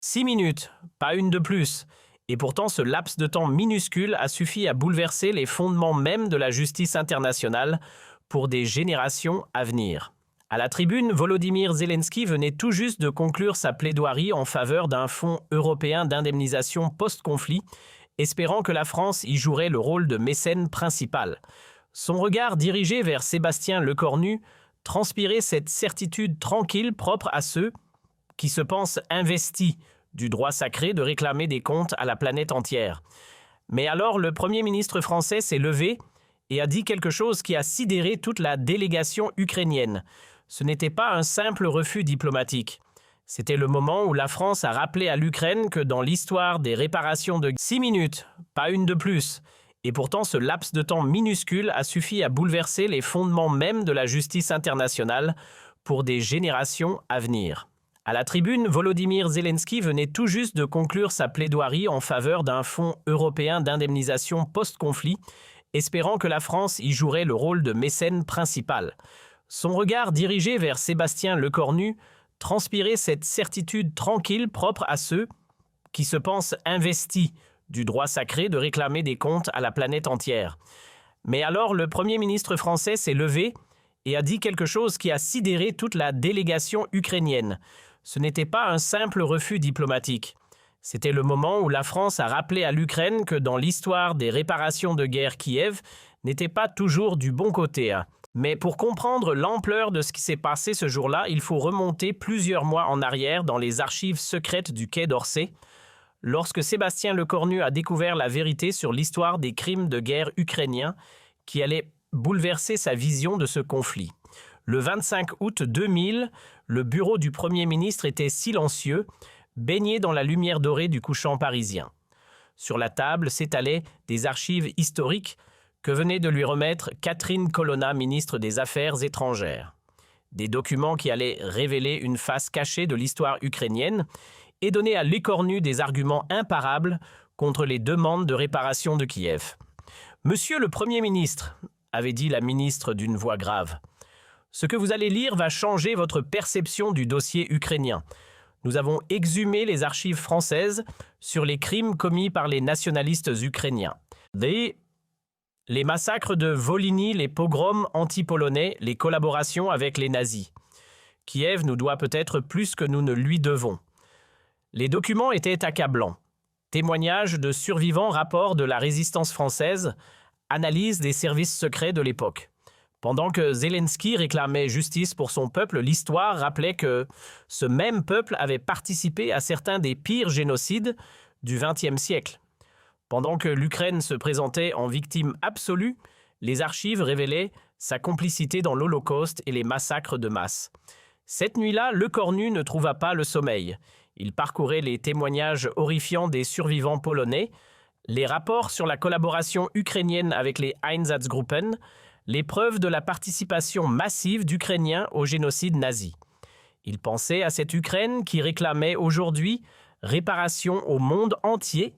6 minutes, pas une de plus. Et pourtant, ce laps de temps minuscule a suffi à bouleverser les fondements même de la justice internationale pour des générations à venir. À la tribune, Volodymyr Zelensky venait tout juste de conclure sa plaidoirie en faveur d'un fonds européen d'indemnisation post-conflit, espérant que la France y jouerait le rôle de mécène principal. Son regard dirigé vers Sébastien Lecornu transpirait cette certitude tranquille propre à ceux qui se pensent investis du droit sacré de réclamer des comptes à la planète entière. Mais alors le Premier ministre français s'est levé et a dit quelque chose qui a sidéré toute la délégation ukrainienne. Ce n'était pas un simple refus diplomatique. C'était le moment où la France a rappelé à l'Ukraine que dans l'histoire des réparations de 6 minutes, pas une de plus, et pourtant ce laps de temps minuscule a suffi à bouleverser les fondements même de la justice internationale pour des générations à venir. À la tribune, Volodymyr Zelensky venait tout juste de conclure sa plaidoirie en faveur d'un fonds européen d'indemnisation post-conflit, espérant que la France y jouerait le rôle de mécène principal. Son regard dirigé vers Sébastien Lecornu transpirait cette certitude tranquille propre à ceux qui se pensent investis du droit sacré de réclamer des comptes à la planète entière. Mais alors le Premier ministre français s'est levé et a dit quelque chose qui a sidéré toute la délégation ukrainienne. Ce n'était pas un simple refus diplomatique. C'était le moment où la France a rappelé à l'Ukraine que dans l'histoire des réparations de guerre, Kiev n'était pas toujours du bon côté. Mais pour comprendre l'ampleur de ce qui s'est passé ce jour-là, il faut remonter plusieurs mois en arrière dans les archives secrètes du Quai d'Orsay, lorsque Sébastien Lecornu a découvert la vérité sur l'histoire des crimes de guerre ukrainiens qui allait bouleverser sa vision de ce conflit. Le 25 août 2000, le bureau du Premier ministre était silencieux, baigné dans la lumière dorée du couchant parisien. Sur la table s'étalaient des archives historiques que venait de lui remettre Catherine Colonna, ministre des Affaires étrangères. Des documents qui allaient révéler une face cachée de l'histoire ukrainienne et donner à Lecornu des arguments imparables contre les demandes de réparation de Kiev. « Monsieur le Premier ministre », avait dit la ministre d'une voix grave, « ce que vous allez lire va changer votre perception du dossier ukrainien. Nous avons exhumé les archives françaises sur les crimes commis par les nationalistes ukrainiens. Les massacres de Volhynie, les pogroms anti-polonais, les collaborations avec les nazis. Kiev nous doit peut-être plus que nous ne lui devons. Les documents étaient accablants. Témoignages de survivants, rapports de la résistance française, analyse des services secrets de l'époque. Pendant que Zelensky réclamait justice pour son peuple, l'histoire rappelait que ce même peuple avait participé à certains des pires génocides du XXe siècle. Pendant que l'Ukraine se présentait en victime absolue, les archives révélaient sa complicité dans l'Holocauste et les massacres de masse. Cette nuit-là, Lecornu ne trouva pas le sommeil. Il parcourait les témoignages horrifiants des survivants polonais, les rapports sur la collaboration ukrainienne avec les Einsatzgruppen, les preuves de la participation massive d'Ukrainiens au génocide nazi. Il pensait à cette Ukraine qui réclamait aujourd'hui réparation au monde entier,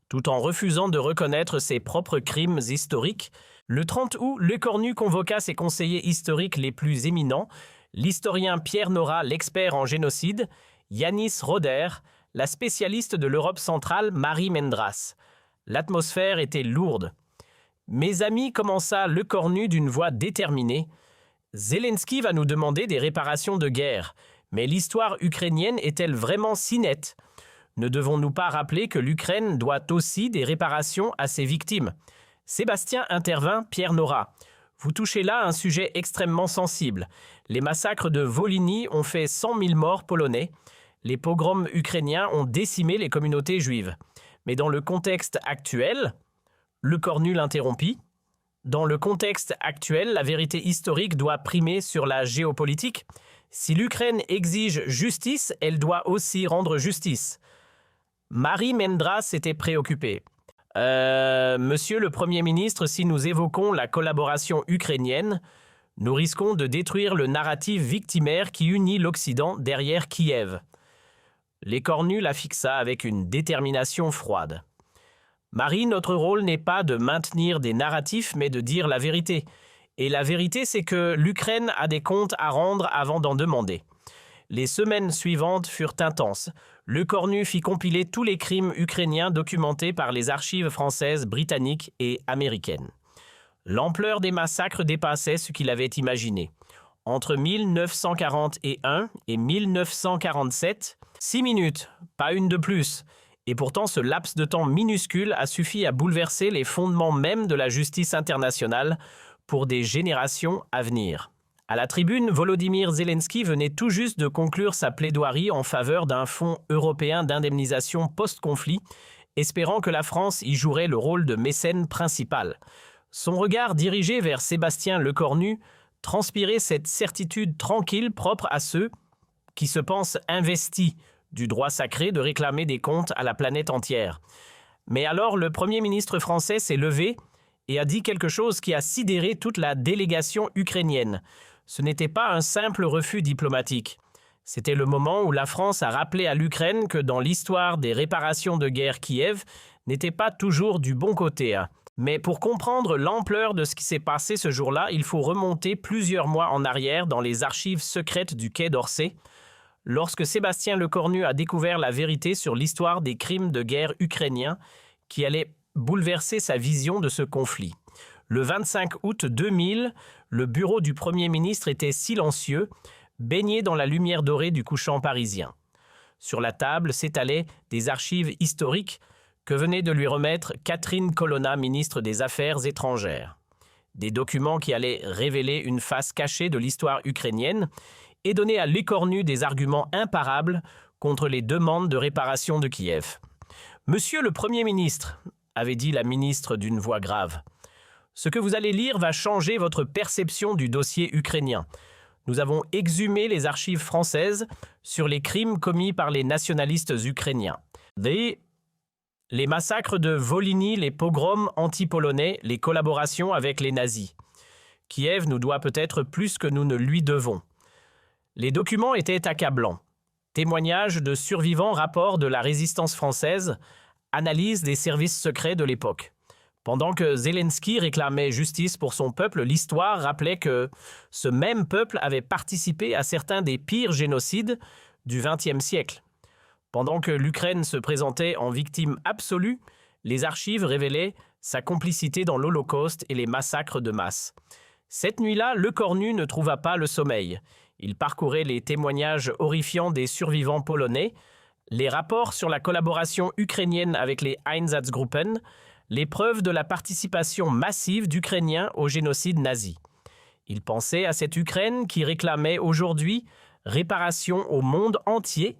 tout en refusant de reconnaître ses propres crimes historiques. Le 30 août, Lecornu convoqua ses conseillers historiques les plus éminents, l'historien Pierre Nora, l'expert en génocide, Yanis Roder, la spécialiste de l'Europe centrale Marie Mendras. L'atmosphère était lourde. « Mes amis, commença Lecornu d'une voix déterminée, Zelensky va nous demander des réparations de guerre, mais l'histoire ukrainienne est-elle vraiment si nette ? Ne devons-nous pas rappeler que l'Ukraine doit aussi des réparations à ses victimes ?» Sébastien intervint, Pierre Nora. « Vous touchez là un sujet extrêmement sensible. Les massacres de Volhynie ont fait 100 000 morts polonais. Les pogroms ukrainiens ont décimé les communautés juives. Mais dans le contexte actuel, Lecornu l'interrompit. Dans le contexte actuel, la vérité historique doit primer sur la géopolitique. Si l'Ukraine exige justice, elle doit aussi rendre justice. Marie Mendras était préoccupée. Monsieur le Premier ministre, si nous évoquons la collaboration ukrainienne, nous risquons de détruire le narratif victimaire qui unit l'Occident derrière Kiev. Lecornu la fixa avec une détermination froide. Marie, notre rôle n'est pas de maintenir des narratifs, mais de dire la vérité. Et la vérité, c'est que l'Ukraine a des comptes à rendre avant d'en demander. Les semaines suivantes furent intenses. Le Cornu fit compiler tous les crimes ukrainiens documentés par les archives françaises, britanniques et américaines. L'ampleur des massacres dépassait ce qu'il avait imaginé. Entre 1941 et 1947, 6 minutes, pas une de plus. Et pourtant, ce laps de temps minuscule a suffi à bouleverser les fondements même de la justice internationale pour des générations à venir. À la tribune, Volodymyr Zelensky venait tout juste de conclure sa plaidoirie en faveur d'un fonds européen d'indemnisation post-conflit, espérant que la France y jouerait le rôle de mécène principal. Son regard dirigé vers Sébastien Lecornu transpirait cette certitude tranquille propre à ceux qui se pensent investis du droit sacré de réclamer des comptes à la planète entière. Mais alors le Premier ministre français s'est levé et a dit quelque chose qui a sidéré toute la délégation ukrainienne. Ce n'était pas un simple refus diplomatique. C'était le moment où la France a rappelé à l'Ukraine que dans l'histoire des réparations de guerre, Kiev n'était pas toujours du bon côté. Mais pour comprendre l'ampleur de ce qui s'est passé ce jour-là, il faut remonter plusieurs mois en arrière dans les archives secrètes du Quai d'Orsay, lorsque Sébastien Lecornu a découvert la vérité sur l'histoire des crimes de guerre ukrainiens qui allait bouleverser sa vision de ce conflit. Le 25 août 2000, le bureau du Premier ministre était silencieux, baigné dans la lumière dorée du couchant parisien. Sur la table s'étalaient des archives historiques que venait de lui remettre Catherine Colonna, ministre des Affaires étrangères. Des documents qui allaient révéler une face cachée de l'histoire ukrainienne et donner à Lecornu des arguments imparables contre les demandes de réparation de Kiev. « Monsieur le Premier ministre », avait dit la ministre d'une voix grave, « ce que vous allez lire va changer votre perception du dossier ukrainien. Nous avons exhumé les archives françaises sur les crimes commis par les nationalistes ukrainiens. Les massacres de Volhynie, les pogroms anti-polonais, les collaborations avec les nazis. Kiev nous doit peut-être plus que nous ne lui devons. Les documents étaient accablants. Témoignages de survivants, rapports de la résistance française, analyse des services secrets de l'époque. Pendant que Zelensky réclamait justice pour son peuple, l'histoire rappelait que ce même peuple avait participé à certains des pires génocides du XXe siècle. Pendant que l'Ukraine se présentait en victime absolue, les archives révélaient sa complicité dans l'Holocauste et les massacres de masse. Cette nuit-là, Lecornu ne trouva pas le sommeil. Il parcourait les témoignages horrifiants des survivants polonais, les rapports sur la collaboration ukrainienne avec les Einsatzgruppen, les preuves de la participation massive d'Ukrainiens au génocide nazi. Il pensait à cette Ukraine qui réclamait aujourd'hui réparation au monde entier,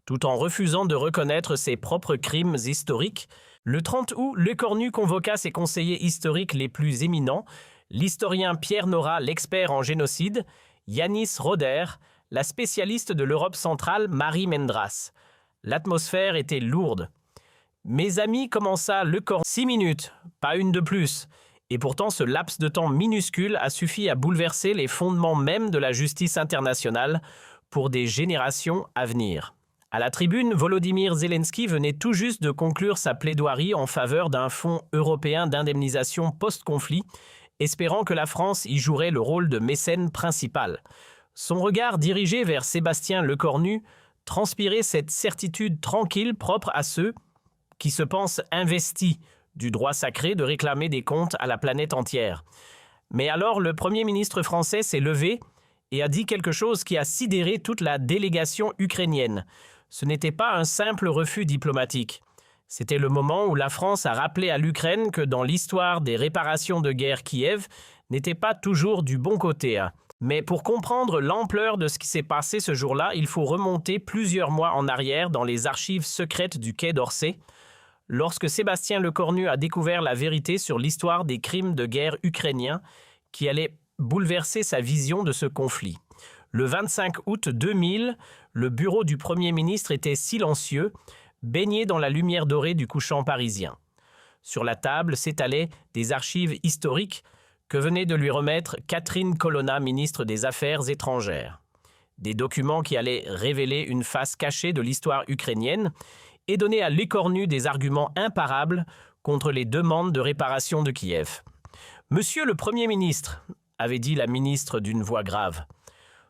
tout en refusant de reconnaître ses propres crimes historiques. Le 30 août, Lecornu convoqua ses conseillers historiques les plus éminents, l'historien Pierre Nora, l'expert en génocide, Yanis Roder, la spécialiste de l'Europe centrale Marie Mendras. L'atmosphère était lourde. « Mes amis, commença Lecornu. 6 minutes, pas une de plus. » Et pourtant, ce laps de temps minuscule a suffi à bouleverser les fondements même de la justice internationale pour des générations à venir. À la tribune, Volodymyr Zelensky venait tout juste de conclure sa plaidoirie en faveur d'un fonds européen d'indemnisation post-conflit, espérant que la France y jouerait le rôle de mécène principal. Son regard dirigé vers Sébastien Lecornu transpirait cette certitude tranquille propre à ceux qui se pensent investis du droit sacré de réclamer des comptes à la planète entière. Mais alors le Premier ministre français s'est levé et a dit quelque chose qui a sidéré toute la délégation ukrainienne. Ce n'était pas un simple refus diplomatique. C'était le moment où la France a rappelé à l'Ukraine que dans l'histoire des réparations de guerre, Kiev n'était pas toujours du bon côté. Mais pour comprendre l'ampleur de ce qui s'est passé ce jour-là, il faut remonter plusieurs mois en arrière dans les archives secrètes du Quai d'Orsay, lorsque Sébastien Lecornu a découvert la vérité sur l'histoire des crimes de guerre ukrainiens qui allaient bouleverser sa vision de ce conflit. Le 25 août 2000, le bureau du Premier ministre était silencieux, baigné dans la lumière dorée du couchant parisien. Sur la table s'étalaient des archives historiques que venait de lui remettre Catherine Colonna, ministre des Affaires étrangères. Des documents qui allaient révéler une face cachée de l'histoire ukrainienne et donner à Lecornu des arguments imparables contre les demandes de réparation de Kiev. « Monsieur le Premier ministre », avait dit la ministre d'une voix grave,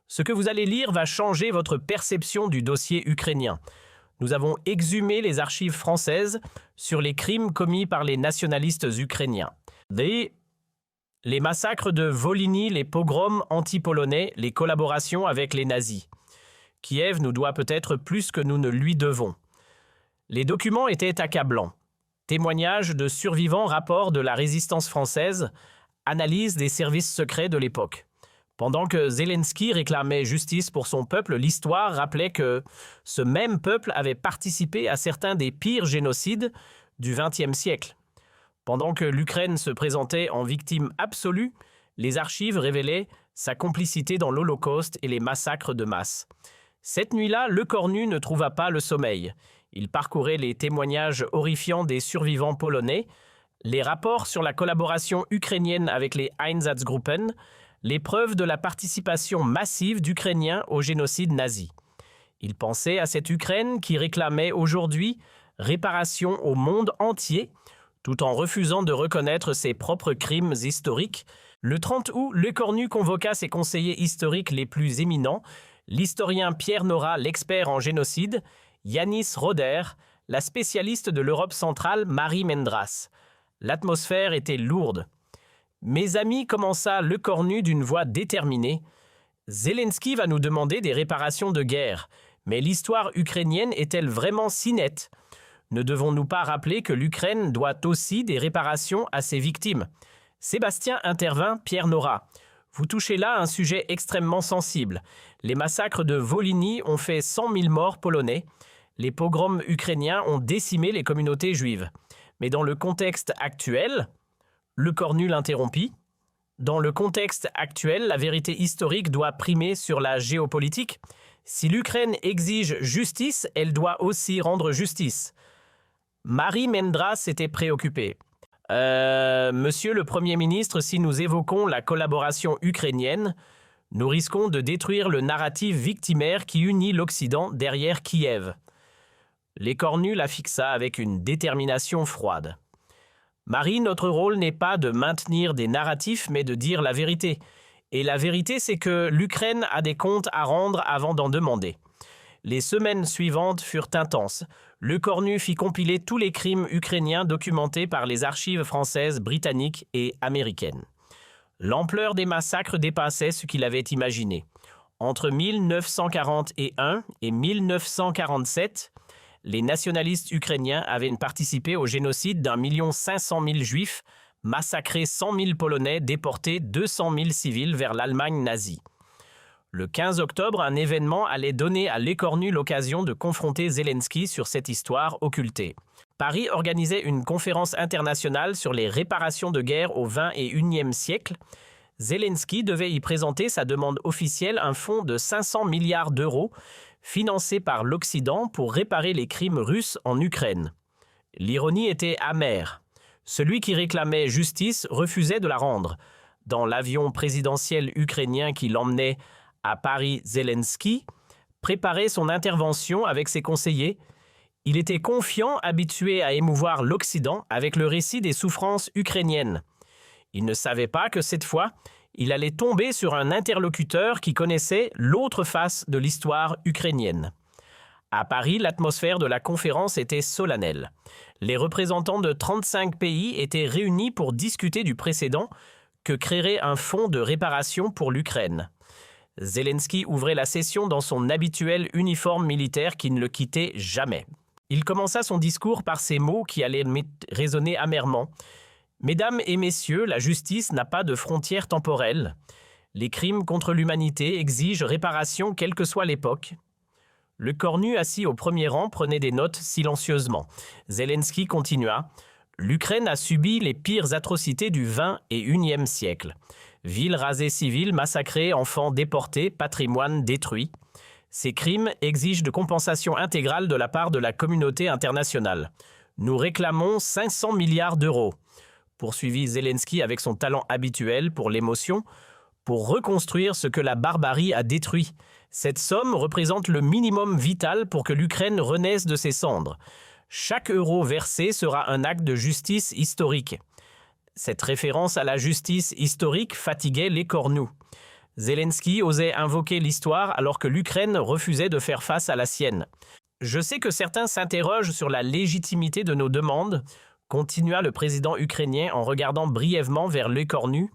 Ce que vous allez lire va changer votre perception du dossier ukrainien. Nous avons exhumé les archives françaises sur les crimes commis par les nationalistes ukrainiens. Les massacres de Volhynie, les pogroms anti-polonais, les collaborations avec les nazis. Kiev nous doit peut-être plus que nous ne lui devons. Les documents étaient accablants. Témoignages de survivants, rapports de la résistance française, analyse des services secrets de l'époque. Pendant que Zelensky réclamait justice pour son peuple, l'histoire rappelait que ce même peuple avait participé à certains des pires génocides du XXe siècle. Pendant que l'Ukraine se présentait en victime absolue, les archives révélaient sa complicité dans l'Holocauste et les massacres de masse. Cette nuit-là, Lecornu ne trouva pas le sommeil. Il parcourait les témoignages horrifiants des survivants polonais, les rapports sur la collaboration ukrainienne avec les Einsatzgruppen, les preuves de la participation massive d'Ukrainiens au génocide nazi. Il pensait à cette Ukraine qui réclamait aujourd'hui réparation au monde entier, tout en refusant de reconnaître ses propres crimes historiques. Le 30 août, Lecornu convoqua ses conseillers historiques les plus éminents, l'historien Pierre Nora, l'expert en génocide, Yanis Roder, la spécialiste de l'Europe centrale Marie Mendras. L'atmosphère était lourde. « Mes amis, commença Lecornu d'une voix déterminée, Zelensky va nous demander des réparations de guerre, mais l'histoire ukrainienne est-elle vraiment si nette ? Ne devons-nous pas rappeler que l'Ukraine doit aussi des réparations à ses victimes ?» Sébastien intervint, Pierre Nora. « Vous touchez là un sujet extrêmement sensible. Les massacres de Volhynie ont fait 100 000 morts polonais. Les pogroms ukrainiens ont décimé les communautés juives. Mais dans le contexte actuel... » Lecornu l'interrompit. « Dans le contexte actuel, la vérité historique doit primer sur la géopolitique. Si l'Ukraine exige justice, elle doit aussi rendre justice. » Marie Mendras était préoccupée. Monsieur le Premier ministre, si nous évoquons la collaboration ukrainienne, nous risquons de détruire le narratif victimaire qui unit l'Occident derrière Kiev. » Lecornu la fixa avec une détermination froide. Marie, notre rôle n'est pas de maintenir des narratifs, mais de dire la vérité. Et la vérité, c'est que l'Ukraine a des comptes à rendre avant d'en demander. Les semaines suivantes furent intenses. Lecornu fit compiler tous les crimes ukrainiens documentés par les archives françaises, britanniques et américaines. L'ampleur des massacres dépassait ce qu'il avait imaginé. Entre 1941 et 1947, les nationalistes ukrainiens avaient participé au génocide d'1 500 000 juifs, massacré 100 000 Polonais, déporté 200 000 civils vers l'Allemagne nazie. Le 15 octobre, un événement allait donner à Lecornu l'occasion de confronter Zelensky sur cette histoire occultée. Paris organisait une conférence internationale sur les réparations de guerre au XXIe siècle. Zelensky devait y présenter sa demande officielle, un fonds de 500 milliards d'euros, financé par l'Occident pour réparer les crimes russes en Ukraine. L'ironie était amère. Celui qui réclamait justice refusait de la rendre. Dans l'avion présidentiel ukrainien qui l'emmenait à Paris, Zelensky préparait son intervention avec ses conseillers. Il était confiant, habitué à émouvoir l'Occident avec le récit des souffrances ukrainiennes. Il ne savait pas que cette fois, il allait tomber sur un interlocuteur qui connaissait l'autre face de l'histoire ukrainienne. À Paris, l'atmosphère de la conférence était solennelle. Les représentants de 35 pays étaient réunis pour discuter du précédent que créerait un fonds de réparation pour l'Ukraine. Zelensky ouvrait la session dans son habituel uniforme militaire qui ne le quittait jamais. Il commença son discours par ces mots qui allaient résonner amèrement. « Mesdames et messieurs, la justice n'a pas de frontières temporelles. Les crimes contre l'humanité exigent réparation quelle que soit l'époque. » Lecornu, assis au premier rang, prenait des notes silencieusement. Zelensky continua. « L'Ukraine a subi les pires atrocités du XXIe siècle. Villes rasées civiles, massacrées, enfants déportés, patrimoine détruit. Ces crimes exigent de compensation intégrale de la part de la communauté internationale. Nous réclamons 500 milliards d'euros. » Poursuivit Zelensky avec son talent habituel pour l'émotion, pour reconstruire ce que la barbarie a détruit. Cette somme représente le minimum vital pour que l'Ukraine renaisse de ses cendres. Chaque euro versé sera un acte de justice historique. Cette référence à la justice historique fatiguait Lecornu. Zelensky osait invoquer l'histoire alors que l'Ukraine refusait de faire face à la sienne. Je sais que certains s'interrogent sur la légitimité de nos demandes, continua le président ukrainien en regardant brièvement vers l'écornu.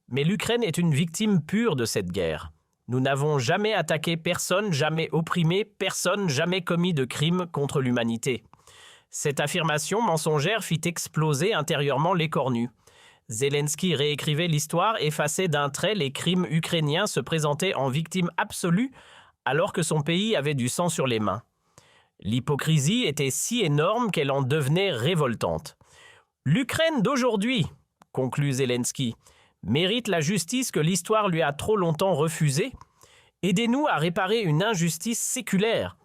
Mais l'Ukraine est une victime pure de cette guerre. Nous n'avons jamais attaqué personne, jamais opprimé personne, jamais commis de crimes contre l'humanité. Cette affirmation mensongère fit exploser intérieurement l'écornu. Zelensky réécrivait l'histoire, effaçait d'un trait les crimes ukrainiens, se présentait en victime absolue alors que son pays avait du sang sur les mains. L'hypocrisie était si énorme qu'elle en devenait révoltante. L'Ukraine d'aujourd'hui, conclut Zelensky, mérite la justice que l'histoire lui a trop longtemps refusée. Aidez-nous à réparer une injustice séculaire.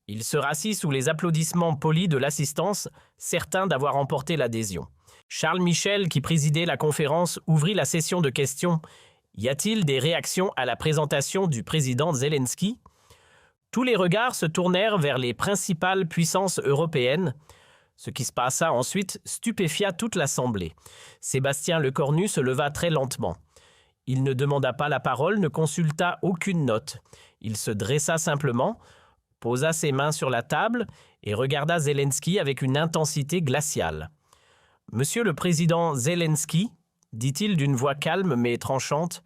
Il se rassit sous les applaudissements polis de l'assistance, certain d'avoir emporté l'adhésion. Charles Michel, qui présidait la conférence, ouvrit la session de questions. Y a-t-il des réactions à la présentation du président Zelensky ? Tous les regards se tournèrent vers les principales puissances européennes. Ce qui se passa ensuite stupéfia toute l'assemblée. Sébastien Lecornu se leva très lentement. Il ne demanda pas la parole, ne consulta aucune note. Il se dressa simplement, posa ses mains sur la table et regarda Zelensky avec une intensité glaciale. « Monsieur le président Zelensky, dit-il d'une voix calme mais tranchante,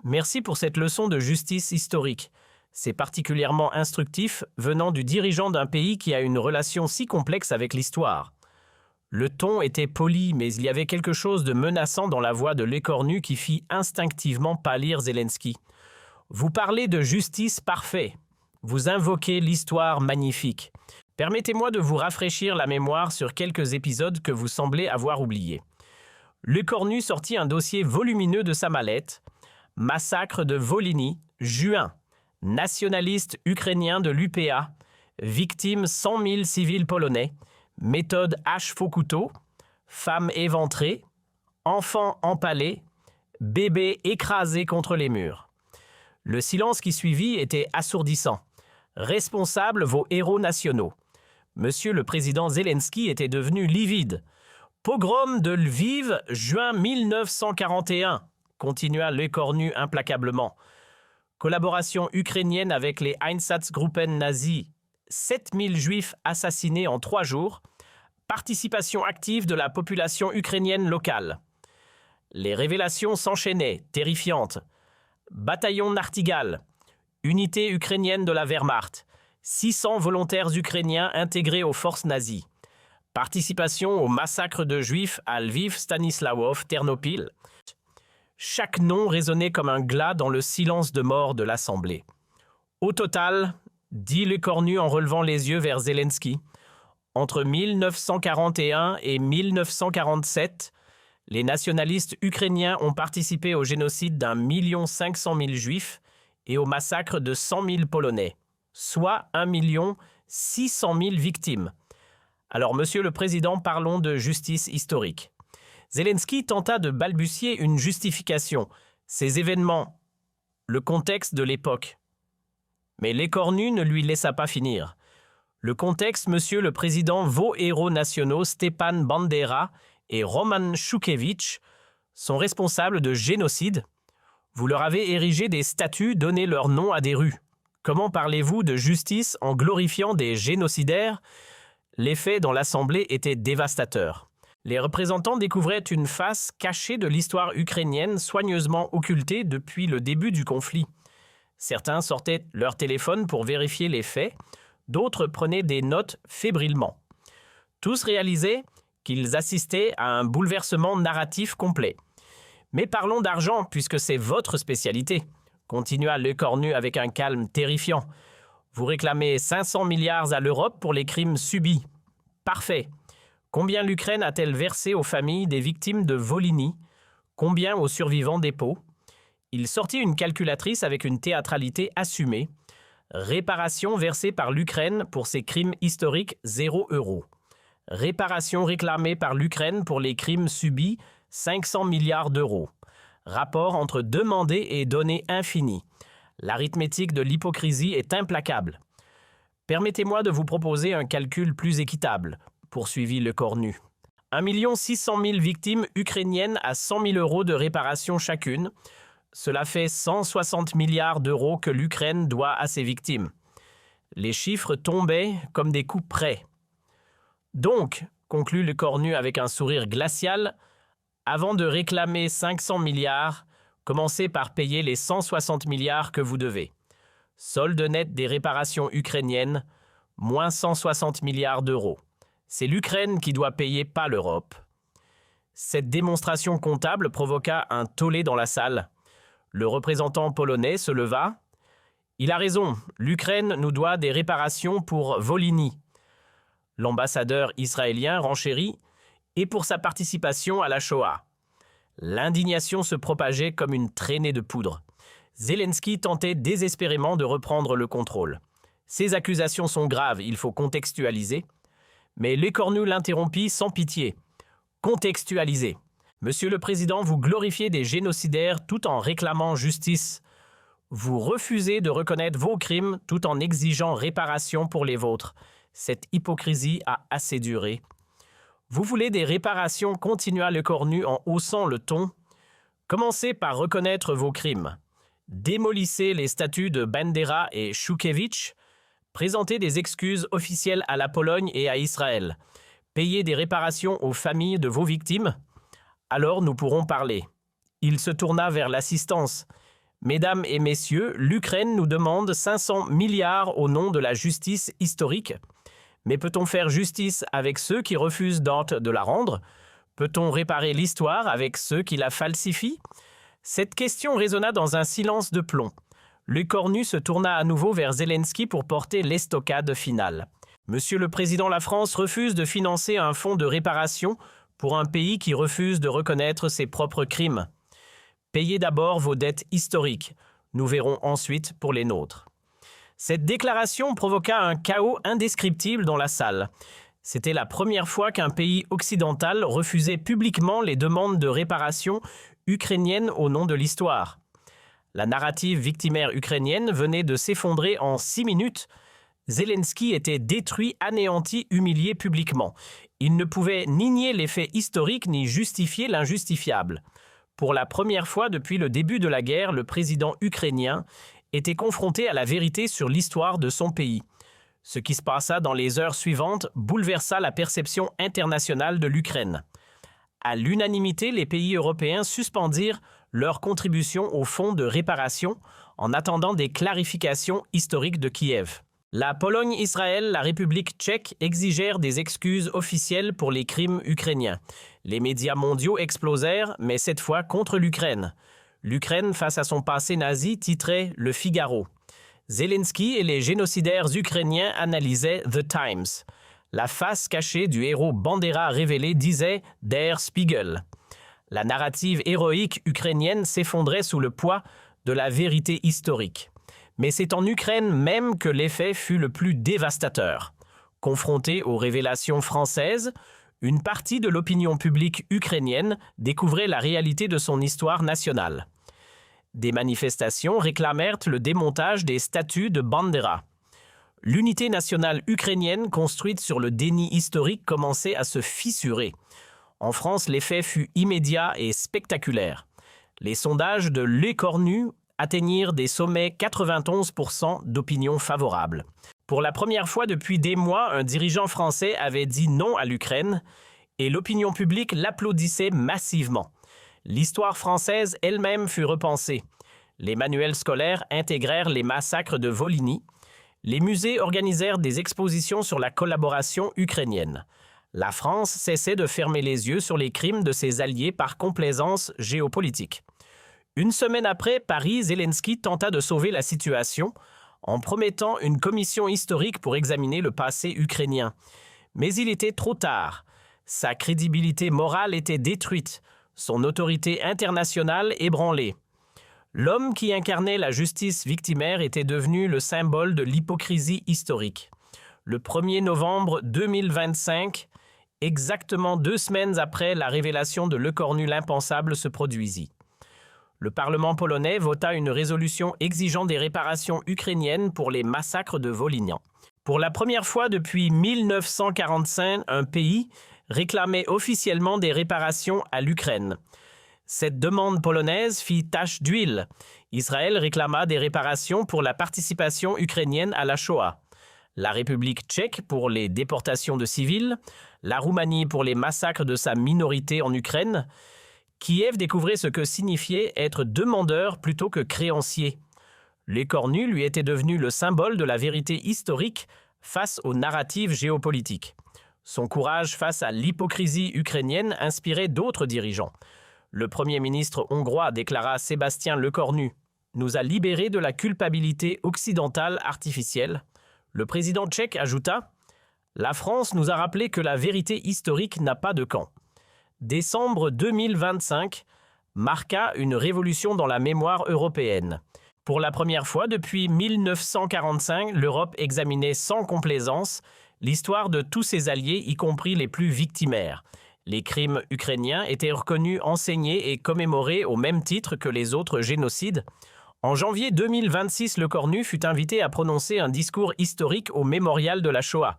merci pour cette leçon de justice historique. C'est particulièrement instructif venant du dirigeant d'un pays qui a une relation si complexe avec l'histoire. » Le ton était poli, mais il y avait quelque chose de menaçant dans la voix de l'écornu qui fit instinctivement pâlir Zelensky. « Vous parlez de justice parfaite. Vous invoquez l'histoire magnifique. Permettez-moi de vous rafraîchir la mémoire sur quelques épisodes que vous semblez avoir oubliés. » Lecornu sortit un dossier volumineux de sa mallette. « Massacre de Volhynie, juin. Nationaliste ukrainien de l'UPA. Victime 100 000 civils polonais. Méthode hache faux couteau. Femme éventrée. Enfant empalé. Bébé écrasé contre les murs. » Le silence qui suivit était assourdissant. Responsables vos héros nationaux. Monsieur le président Zelensky était devenu livide. Pogrom de Lviv, juin 1941, continua l'écornu implacablement. Collaboration ukrainienne avec les Einsatzgruppen nazis. 7000 juifs assassinés en 3 jours. Participation active de la population ukrainienne locale. Les révélations s'enchaînaient, terrifiantes. Bataillon Nartigal. Unité ukrainienne de la Wehrmacht. 600 volontaires ukrainiens intégrés aux forces nazies. Participation au massacre de Juifs à Lviv, Stanisławów, Ternopil. Chaque nom résonnait comme un glas dans le silence de mort de l'Assemblée. Au total, dit l'écornu en relevant les yeux vers Zelensky, entre 1941 et 1947, les nationalistes ukrainiens ont participé au génocide d'1 500 000 juifs et au massacre de 100 000 Polonais, soit 1 600 000 victimes. Alors, Monsieur le Président, parlons de justice historique. Zelensky tenta de balbutier une justification, ces événements, le contexte de l'époque. Mais l'écornu ne lui laissa pas finir. Le contexte, Monsieur le Président, vos héros nationaux, Stepan Bandera et Roman Shukevich, sont responsables de génocide. Vous leur avez érigé des statues, donné leur nom à des rues. Comment parlez-vous de justice en glorifiant des génocidaires ? Les faits dans l'Assemblée étaient dévastateurs. Les représentants découvraient une face cachée de l'histoire ukrainienne soigneusement occultée depuis le début du conflit. Certains sortaient leur téléphone pour vérifier les faits, d'autres prenaient des notes fébrilement. Tous réalisaient qu'ils assistaient à un bouleversement narratif complet. Mais parlons d'argent, puisque c'est votre spécialité, continua l'écornu avec un calme terrifiant. Vous réclamez 500 milliards à l'Europe pour les crimes subis. Parfait. Combien l'Ukraine a-t-elle versé aux familles des victimes de Volhynie? Combien aux survivants des Paux? Il sortit une calculatrice avec une théâtralité assumée. Réparation versée par l'Ukraine pour ses crimes historiques, 0 €. Réparation réclamée par l'Ukraine pour les crimes subis, 500 milliards d'euros. Rapport entre demandé et donné infini. L'arithmétique de l'hypocrisie est implacable. Permettez-moi de vous proposer un calcul plus équitable, poursuivit l'écornu. 1 600 000 victimes ukrainiennes à 100 000 € de réparation chacune, cela fait 160 milliards d'euros que l'Ukraine doit à ses victimes. Les chiffres tombaient comme des coups près. Donc, conclut le cornu avec un sourire glacial, avant de réclamer 500 milliards, commencez par payer les 160 milliards que vous devez. Solde net des réparations ukrainiennes, moins 160 milliards d'euros. C'est l'Ukraine qui doit payer, pas l'Europe. Cette démonstration comptable provoqua un tollé dans la salle. Le représentant polonais se leva. « Il a raison, l'Ukraine nous doit des réparations pour Volhynie. » L'ambassadeur israélien renchérit « et pour sa participation à la Shoah ». L'indignation se propageait comme une traînée de poudre. Zelensky tentait désespérément de reprendre le contrôle. Ces accusations sont graves, il faut contextualiser. Mais Lecornu l'interrompit sans pitié. Contextualiser. Monsieur le Président, vous glorifiez des génocidaires tout en réclamant justice. Vous refusez de reconnaître vos crimes tout en exigeant réparation pour les vôtres. Cette hypocrisie a assez duré. Vous voulez des réparations, continua Lecornu en haussant le ton. Commencez par reconnaître vos crimes. Démolissez les statues de Bandera et Shukhevych. Présentez des excuses officielles à la Pologne et à Israël. Payez des réparations aux familles de vos victimes. Alors nous pourrons parler. Il se tourna vers l'assistance. Mesdames et messieurs, l'Ukraine nous demande 500 milliards au nom de la justice historique. Mais peut-on faire justice avec ceux qui refusent de la rendre? Peut-on réparer l'histoire avec ceux qui la falsifient? Cette question résonna dans un silence de plomb. Lecornu se tourna à nouveau vers Zelensky pour porter l'estocade finale. Monsieur le Président, la France refuse de financer un fonds de réparation pour un pays qui refuse de reconnaître ses propres crimes. Payez d'abord vos dettes historiques. Nous verrons ensuite pour les nôtres. Cette déclaration provoqua un chaos indescriptible dans la salle. C'était la première fois qu'un pays occidental refusait publiquement les demandes de réparation ukrainiennes au nom de l'histoire. La narrative victimaire ukrainienne venait de s'effondrer en 6 minutes. Zelensky était détruit, anéanti, humilié publiquement. Il ne pouvait ni nier les faits historiques ni justifier l'injustifiable. Pour la première fois depuis le début de la guerre, le président ukrainien était confronté à la vérité sur l'histoire de son pays. Ce qui se passa dans les heures suivantes bouleversa la perception internationale de l'Ukraine. À l'unanimité, les pays européens suspendirent leur contribution au fonds de réparation en attendant des clarifications historiques de Kiev. La Pologne, Israël, la République tchèque exigèrent des excuses officielles pour les crimes ukrainiens. Les médias mondiaux explosèrent, mais cette fois contre l'Ukraine. L'Ukraine, face à son passé nazi, titrait « Le Figaro ». Zelensky et les génocidaires ukrainiens analysaient « The Times ». La face cachée du héros Bandera révélé disait « Der Spiegel ». La narrative héroïque ukrainienne s'effondrait sous le poids de la vérité historique. Mais c'est en Ukraine même que l'effet fut le plus dévastateur. Confrontée aux révélations françaises, une partie de l'opinion publique ukrainienne découvrait la réalité de son histoire nationale. Des manifestations réclamèrent le démontage des statues de Bandera. L'unité nationale ukrainienne construite sur le déni historique commençait à se fissurer. En France, l'effet fut immédiat et spectaculaire. Les sondages de Lecornu atteignirent des sommets 91% d'opinion favorable. Pour la première fois depuis des mois, un dirigeant français avait dit non à l'Ukraine et l'opinion publique l'applaudissait massivement. L'histoire française elle-même fut repensée. Les manuels scolaires intégrèrent les massacres de Volhynie. Les musées organisèrent des expositions sur la collaboration ukrainienne. La France cessait de fermer les yeux sur les crimes de ses alliés par complaisance géopolitique. Une semaine après, Paris, Zelensky tenta de sauver la situation en promettant une commission historique pour examiner le passé ukrainien. Mais il était trop tard. Sa crédibilité morale était détruite, son autorité internationale ébranlée. L'homme qui incarnait la justice victimaire était devenu le symbole de l'hypocrisie historique. Le 1er novembre 2025, exactement 2 semaines après la révélation de Lecornu, l'impensable se produisit. Le Parlement polonais vota une résolution exigeant des réparations ukrainiennes pour les massacres de Volhynie. Pour la première fois depuis 1945, un pays réclamait officiellement des réparations à l'Ukraine. Cette demande polonaise fit tache d'huile. Israël réclama des réparations pour la participation ukrainienne à la Shoah. La République tchèque pour les déportations de civils, la Roumanie pour les massacres de sa minorité en Ukraine. Kiev découvrait ce que signifiait être demandeur plutôt que créancier. L'écornu lui était devenu le symbole de la vérité historique face aux narratives géopolitiques. Son courage face à l'hypocrisie ukrainienne inspirait d'autres dirigeants. Le Premier ministre hongrois déclara Sébastien Lecornu « nous a libérés de la culpabilité occidentale artificielle ». Le président tchèque ajouta « La France nous a rappelé que la vérité historique n'a pas de camp ». Décembre 2025 marqua une révolution dans la mémoire européenne. Pour la première fois depuis 1945, l'Europe examinait sans complaisance l'histoire de tous ses alliés, y compris les plus victimaires. Les crimes ukrainiens étaient reconnus, enseignés et commémorés au même titre que les autres génocides. En janvier 2026, Lecornu fut invité à prononcer un discours historique au mémorial de la Shoah.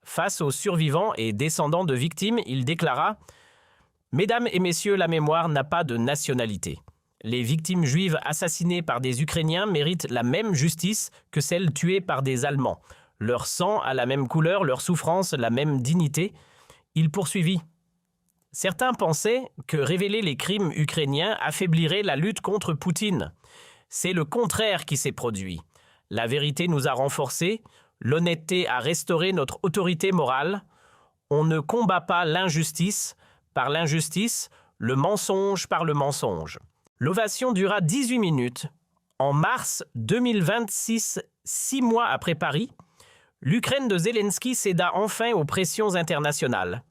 Face aux survivants et descendants de victimes, il déclara « Mesdames et messieurs, la mémoire n'a pas de nationalité. Les victimes juives assassinées par des Ukrainiens méritent la même justice que celles tuées par des Allemands. Leur sang a la même couleur, leur souffrance la même dignité. » Il poursuivit. Certains pensaient que révéler les crimes ukrainiens affaiblirait la lutte contre Poutine. C'est le contraire qui s'est produit. La vérité nous a renforcés, l'honnêteté a restauré notre autorité morale. On ne combat pas l'injustice par l'injustice, le mensonge par le mensonge. L'ovation dura 18 minutes. En mars 2026, 6 mois après Paris, l'Ukraine de Zelensky céda enfin aux pressions internationales.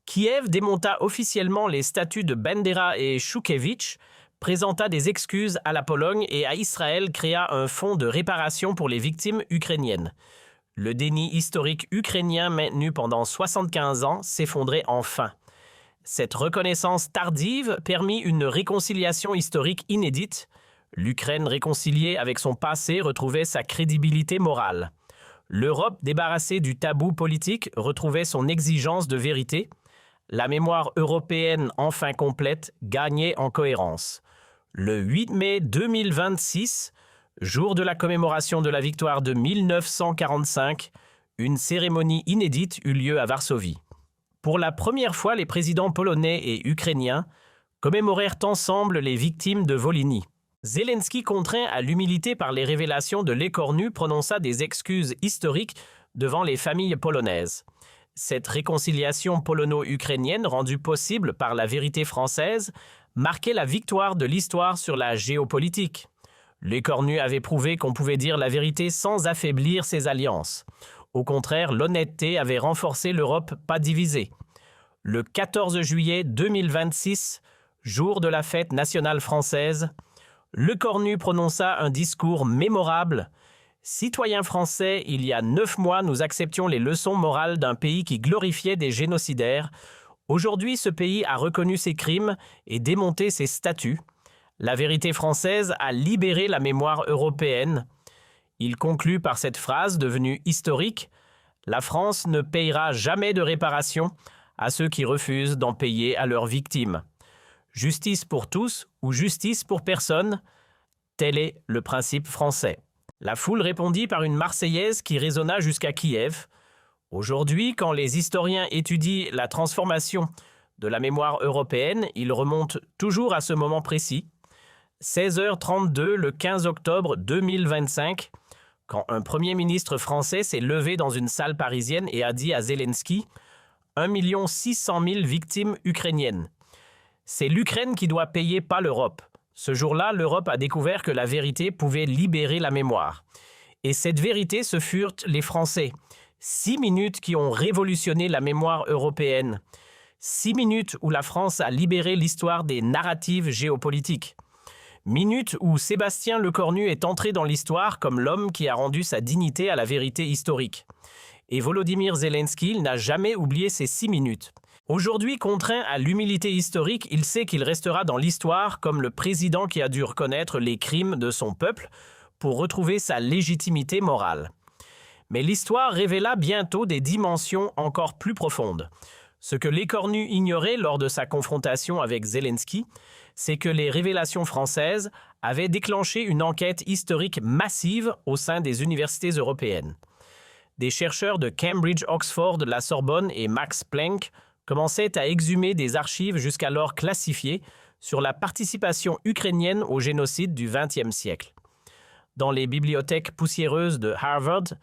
Kiev démonta officiellement les statuts de Bandera et Shukhevych, présenta des excuses à la Pologne et à Israël créa un fonds de réparation pour les victimes ukrainiennes. Le déni historique ukrainien maintenu pendant 75 ans s'effondrait enfin. Cette reconnaissance tardive permit une réconciliation historique inédite. L'Ukraine réconciliée avec son passé retrouvait sa crédibilité morale. L'Europe débarrassée du tabou politique retrouvait son exigence de vérité. La mémoire européenne enfin complète gagnait en cohérence. Le 8 mai 2026, jour de la commémoration de la victoire de 1945, une cérémonie inédite eut lieu à Varsovie. Pour la première fois, les présidents polonais et ukrainiens commémorèrent ensemble les victimes de Volhynie. Zelensky, contraint à l'humilité par les révélations de l'écornu, prononça des excuses historiques devant les familles polonaises. Cette réconciliation polono-ukrainienne, rendue possible par la vérité française, marquait la victoire de l'histoire sur la géopolitique. L'écornu avait prouvé qu'on pouvait dire la vérité sans affaiblir ses alliances. Au contraire, l'honnêteté avait renforcé l'Europe pas divisée. Le 14 juillet 2026, jour de la fête nationale française, Lecornu prononça un discours mémorable. « Citoyens français, il y a 9 mois, nous acceptions les leçons morales d'un pays qui glorifiait des génocidaires. Aujourd'hui, ce pays a reconnu ses crimes et démonté ses statuts. La vérité française a libéré la mémoire européenne. » Il conclut par cette phrase devenue historique « La France ne payera jamais de réparation à ceux qui refusent d'en payer à leurs victimes. Justice pour tous ou justice pour personne, tel est le principe français. » La foule répondit par une Marseillaise qui résonna jusqu'à Kiev. Aujourd'hui, quand les historiens étudient la transformation de la mémoire européenne, ils remontent toujours à ce moment précis. 16h32, le 15 octobre 2025, quand un Premier ministre français s'est levé dans une salle parisienne et a dit à Zelensky « 1 600 000 victimes ukrainiennes. C'est l'Ukraine qui doit payer, pas l'Europe. » Ce jour-là, l'Europe a découvert que la vérité pouvait libérer la mémoire. Et cette vérité, ce furent les Français. 6 minutes qui ont révolutionné la mémoire européenne. 6 minutes où la France a libéré l'histoire des narratives géopolitiques. Minute où Sébastien Lecornu est entré dans l'histoire comme l'homme qui a rendu sa dignité à la vérité historique. Et Volodymyr Zelensky n'a jamais oublié ces 6 minutes. Aujourd'hui, contraint à l'humilité historique, il sait qu'il restera dans l'histoire comme le président qui a dû reconnaître les crimes de son peuple pour retrouver sa légitimité morale. Mais l'histoire révéla bientôt des dimensions encore plus profondes. Ce que l'écornu ignorait lors de sa confrontation avec Zelensky, c'est que les révélations françaises avaient déclenché une enquête historique massive au sein des universités européennes. Des chercheurs de Cambridge, Oxford, la Sorbonne et Max Planck commençaient à exhumer des archives jusqu'alors classifiées sur la participation ukrainienne au génocide du XXe siècle. Dans les bibliothèques poussiéreuses de Harvard,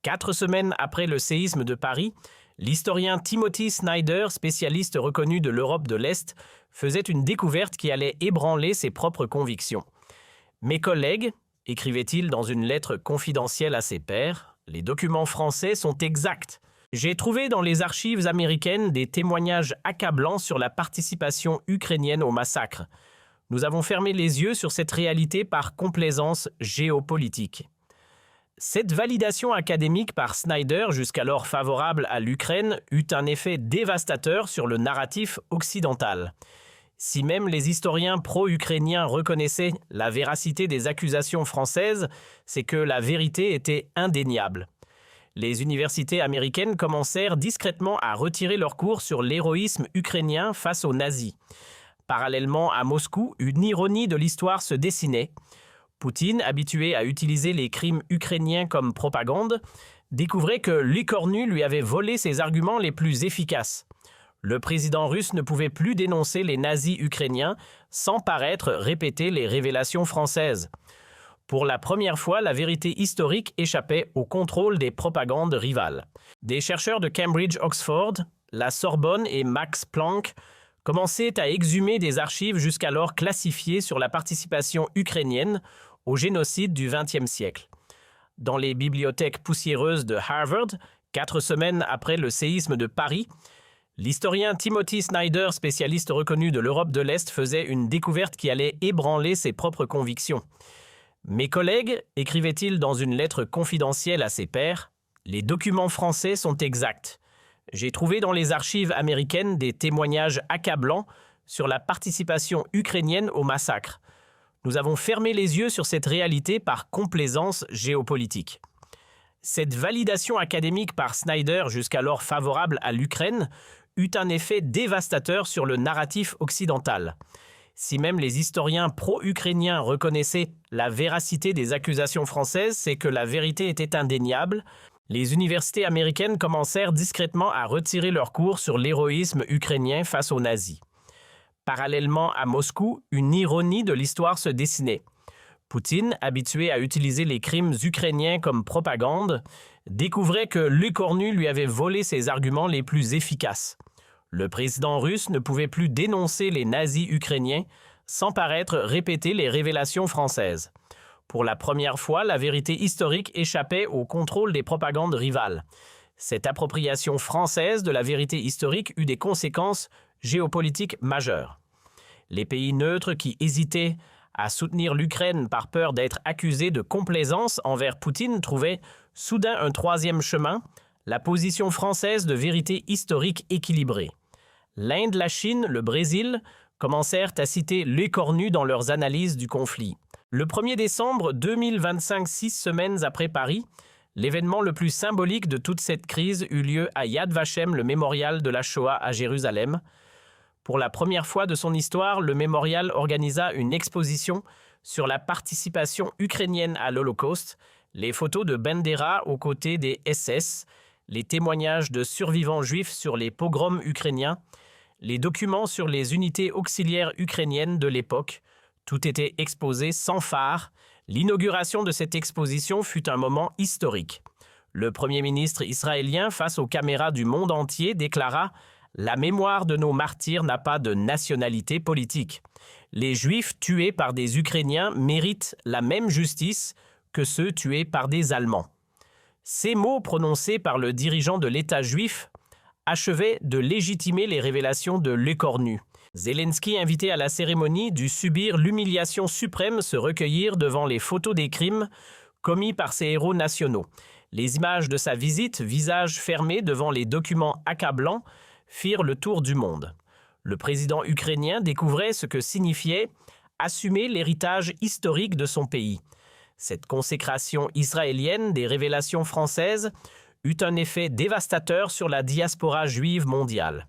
4 semaines après le séisme de Paris, l'historien Timothy Snyder, spécialiste reconnu de l'Europe de l'Est, faisait une découverte qui allait ébranler ses propres convictions. « Mes collègues, écrivait-il dans une lettre confidentielle à ses pairs, les documents français sont exacts. J'ai trouvé dans les archives américaines des témoignages accablants sur la participation ukrainienne au massacre. Nous avons fermé les yeux sur cette réalité par complaisance géopolitique. » Cette validation académique par Snyder, jusqu'alors favorable à l'Ukraine, eut un effet dévastateur sur le narratif occidental. Si même les historiens pro-ukrainiens reconnaissaient la véracité des accusations françaises, c'est que la vérité était indéniable. Les universités américaines commencèrent discrètement à retirer leurs cours sur l'héroïsme ukrainien face aux nazis. Parallèlement à Moscou, une ironie de l'histoire se dessinait. Poutine, habitué à utiliser les crimes ukrainiens comme propagande, découvrait que l'écornu lui avait volé ses arguments les plus efficaces. Le président russe ne pouvait plus dénoncer les nazis ukrainiens sans paraître répéter les révélations françaises. Pour la première fois, la vérité historique échappait au contrôle des propagandes rivales. Des chercheurs de Cambridge, Oxford, la Sorbonne et Max Planck commençaient à exhumer des archives jusqu'alors classifiées sur la participation ukrainienne au génocide du XXe siècle. Dans les bibliothèques poussiéreuses de Harvard, 4 semaines après le séisme de Paris, l'historien Timothy Snyder, spécialiste reconnu de l'Europe de l'Est, faisait une découverte qui allait ébranler ses propres convictions. « Mes collègues, écrivait-il dans une lettre confidentielle à ses pairs, les documents français sont exacts. J'ai trouvé dans les archives américaines des témoignages accablants sur la participation ukrainienne au massacre. Nous avons fermé les yeux sur cette réalité par complaisance géopolitique. » Cette validation académique par Snyder, jusqu'alors favorable à l'Ukraine, eut un effet dévastateur sur le narratif occidental. Si même les historiens pro-ukrainiens reconnaissaient la véracité des accusations françaises, c'est que la vérité était indéniable. Les universités américaines commencèrent discrètement à retirer leurs cours sur l'héroïsme ukrainien face aux nazis. Parallèlement à Moscou, une ironie de l'histoire se dessinait. Poutine, habitué à utiliser les crimes ukrainiens comme propagande, découvrait que l'écornu lui avait volé ses arguments les plus efficaces. Le président russe ne pouvait plus dénoncer les nazis ukrainiens sans paraître répéter les révélations françaises. Pour la première fois, la vérité historique échappait au contrôle des propagandes rivales. Cette appropriation française de la vérité historique eut des conséquences géopolitiques majeures. Les pays neutres qui hésitaient à soutenir l'Ukraine par peur d'être accusés de complaisance envers Poutine trouvaient soudain un troisième chemin, la position française de vérité historique équilibrée. L'Inde, la Chine, le Brésil commencèrent à citer l'écornu dans leurs analyses du conflit. Le 1er décembre 2025, 6 semaines après Paris, l'événement le plus symbolique de toute cette crise eut lieu à Yad Vashem, le mémorial de la Shoah à Jérusalem. Pour la première fois de son histoire, le mémorial organisa une exposition sur la participation ukrainienne à l'Holocauste, les photos de Bandera aux côtés des SS, les témoignages de survivants juifs sur les pogroms ukrainiens, les documents sur les unités auxiliaires ukrainiennes de l'époque. Tout était exposé sans phare. L'inauguration de cette exposition fut un moment historique. Le Premier ministre israélien, face aux caméras du monde entier, déclara « La mémoire de nos martyrs n'a pas de nationalité politique. Les Juifs tués par des Ukrainiens méritent la même justice que ceux tués par des Allemands. » Ces mots prononcés par le dirigeant de l'État juif achevaient de légitimer les révélations de l'écornu. Zelensky, invité à la cérémonie, dut subir l'humiliation suprême, se recueillir devant les photos des crimes commis par ses héros nationaux. Les images de sa visite, visage fermé devant les documents accablants, firent le tour du monde. Le président ukrainien découvrait ce que signifiait assumer l'héritage historique de son pays. Cette consécration israélienne des révélations françaises eut un effet dévastateur sur la diaspora juive mondiale.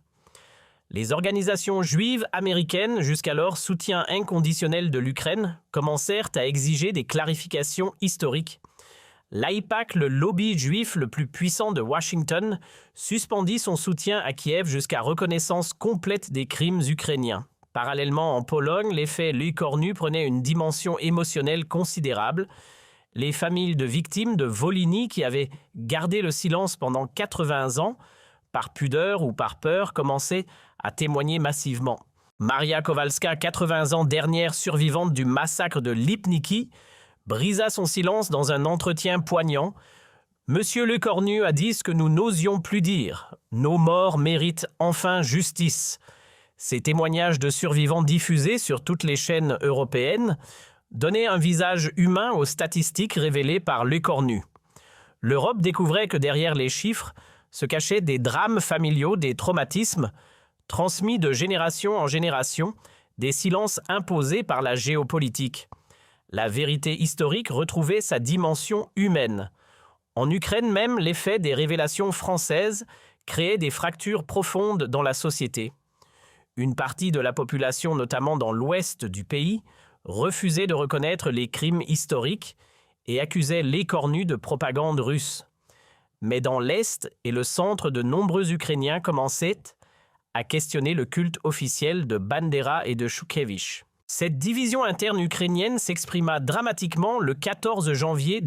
Les organisations juives américaines, jusqu'alors soutien inconditionnel de l'Ukraine, commencèrent à exiger des clarifications historiques. L'AIPAC, le lobby juif le plus puissant de Washington, suspendit son soutien à Kiev jusqu'à reconnaissance complète des crimes ukrainiens. Parallèlement, en Pologne, l'effet l'œil cornu prenait une dimension émotionnelle considérable. Les familles de victimes de Volhynie qui avaient gardé le silence pendant 80 ans, par pudeur ou par peur, commençaient à témoigner massivement. Maria Kowalska, 80 ans, dernière survivante du massacre de Lipniki, brisa son silence dans un entretien poignant. « Monsieur Lecornu a dit ce que nous n'osions plus dire. Nos morts méritent enfin justice. » Ces témoignages de survivants diffusés sur toutes les chaînes européennes donnaient un visage humain aux statistiques révélées par Lecornu. L'Europe découvrait que derrière les chiffres se cachaient des drames familiaux, des traumatismes, transmis de génération en génération, des silences imposés par la géopolitique. La vérité historique retrouvait sa dimension humaine. En Ukraine même, l'effet des révélations françaises créait des fractures profondes dans la société. Une partie de la population, notamment dans l'ouest du pays, refusait de reconnaître les crimes historiques et accusait Lecornu de propagande russe. Mais dans l'est et le centre, de nombreux Ukrainiens commençaient à questionner le culte officiel de Bandera et de Choukevitch. Cette division interne ukrainienne s'exprima dramatiquement le 14 janvier